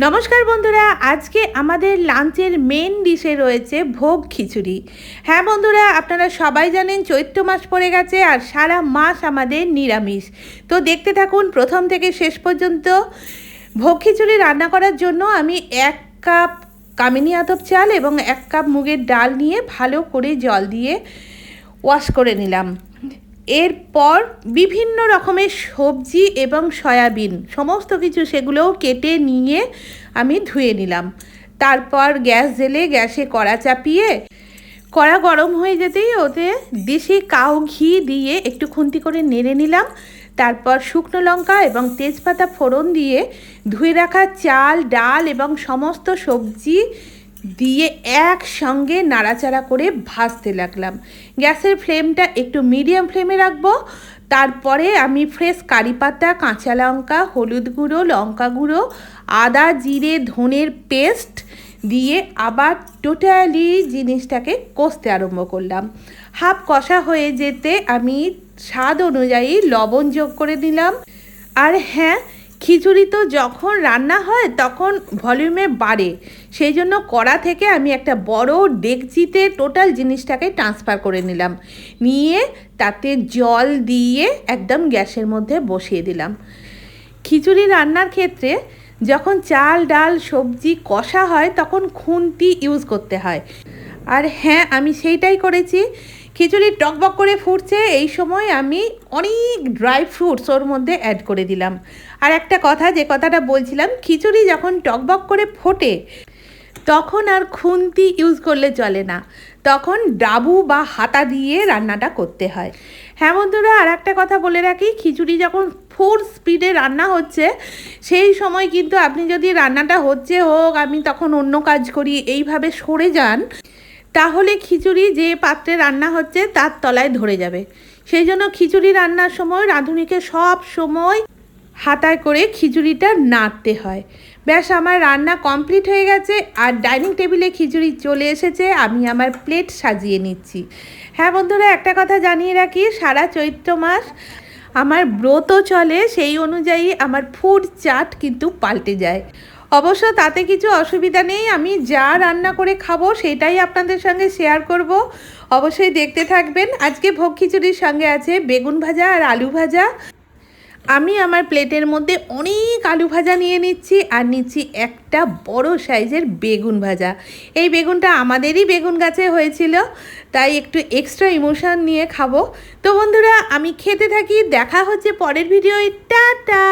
নমস্কার বন্ধুরা, আজকে আমাদের লাঞ্চের মেন ডিশে রয়েছে ভোগ খিচুড়ি। হ্যাঁ বন্ধুরা, আপনারা সবাই জানেন চৈত্র মাস পড়ে গেছে আর সারা মাস আমাদের নিরামিষ। তো দেখতে থাকুন প্রথম থেকে শেষ পর্যন্ত। ভোগ খিচুড়ি রান্না করার জন্য আমি 1 কাপ কামিনী আতপ চাল এবং 1 কাপ মুগের ডাল নিয়ে ভালো করে জল দিয়ে ওয়াশ করে নিলাম। এরপর বিভিন্ন রকমের সবজি এবং সয়াবিন সমস্ত কিছু সেগুলোও কেটে নিয়ে আমি ধুয়ে নিলাম। তারপর গ্যাস জেলে গ্যাসে কড়া চাপিয়ে কড়া গরম হয়ে যেতেই ওতে দেশি কাউ ঘি দিয়ে একটু খুন্তি করে নেড়ে নিলাম। তারপর শুকনো লঙ্কা এবং তেজপাতা ফোড়ন দিয়ে ধুয়ে রাখা চাল, ডাল এবং সমস্ত সবজি দিয়ে একসঙ্গে নাড়াচাড়া করে ভাজতে লাগলাম। গ্যাসের ফ্লেমটা একটু মিডিয়াম ফ্লেমে রাখবো। তারপরে আমি ফ্রেশ কারি পাতা, কাঁচা লঙ্কা, হলুদ গুঁড়ো, লঙ্কা গুঁড়ো, আদা, জিরে, ধনের পেস্ট দিয়ে আবার টোটালি জিনিসটাকে কষতে আরম্ভ করলাম। হাফ কষা হয়ে যেতে আমি স্বাদ অনুযায়ী লবণ যোগ করে দিলাম। আর হ্যাঁ, খিচুড়ি তো যখন রান্না হয় তখন ভলিউমে বাড়ে, সেই জন্য কড়া থেকে আমি একটা বড় ডেকচিতে টোটাল জিনিসটাকে ট্রান্সফার করে নিলাম। নিয়ে তাতে জল দিয়ে একদম গ্যাসের মধ্যে বসিয়ে দিলাম। খিচুড়ি রান্নার ক্ষেত্রে যখন চাল, ডাল, সবজি কষা হয় তখন খুন্তি ইউজ করতে হয়। আর হ্যাঁ, আমি সেইটাই করেছি। খিচুড়ি টকবক করে ফুটছে, এই সময় আমি অনেক ড্রাই ফ্রুটস ওর মধ্যে অ্যাড করে দিলাম। আর একটা কথা, যে কথাটা বলছিলাম, খিচুড়ি যখন টকবক করে ফোটে তখন আর খুন্তি ইউজ করলে চলে না, তখন ডাবু বা হাতা দিয়ে রান্নাটা করতে হয়। হ্যাঁ বন্ধুরা, আর একটা কথা বলে রাখি, খিচুড়ি যখন ফুল স্পিডে রান্না হচ্ছে সেই সময় কিন্তু আপনি যদি রান্নাটা হচ্ছে হোক, আমি তখন অন্য কাজ করি, এইভাবে সরে যান, তাহলে খিচুড়ি যে পাত্রে রান্না হচ্ছে তার তলায় ধরে যাবে। সেই জন্য খিচুড়ি রান্নার সময় রাঁধুনিকে সব সময় হাতায় করে খিচুড়িটা নাড়তে হয়। ব্যাস, আমার রান্না কমপ্লিট হয়ে গেছে আর ডাইনিং টেবিলে খিচুড়ি চলে এসেছে। আমি আমার প্লেট সাজিয়ে নিচ্ছি। হ্যাঁ বন্ধুরা, একটা কথা জানিয়ে রাখি, সারা চৈত্র মাস আমার ব্রত চলে, সেই অনুযায়ী আমার ফুড চার্ট কিন্তু পাল্টে যায়। অবশ্য তাতে কিছু অসুবিধা নেই, আমি যা রান্না করে খাবো সেটাই আপনাদের সঙ্গে শেয়ার করব। অবশ্যই দেখতে থাকবেন। আজকে ভোগ খিচুড়ির সঙ্গে আছে বেগুন ভাজা আর আলু ভাজা। আমি আমার প্লেটের মধ্যে অনেক আলু ভাজা নিয়ে নিচ্ছি আর নিচ্ছি একটা বড় সাইজের বেগুন ভাজা। এই বেগুনটা আমাদেরই বেগুন গাছে হয়েছিল, তাই একটু এক্সট্রা ইমোশন নিয়ে খাবো। তো বন্ধুরা, আমি খেতে থাকি, দেখা হচ্ছে পরের ভিডিওয়। টাটা।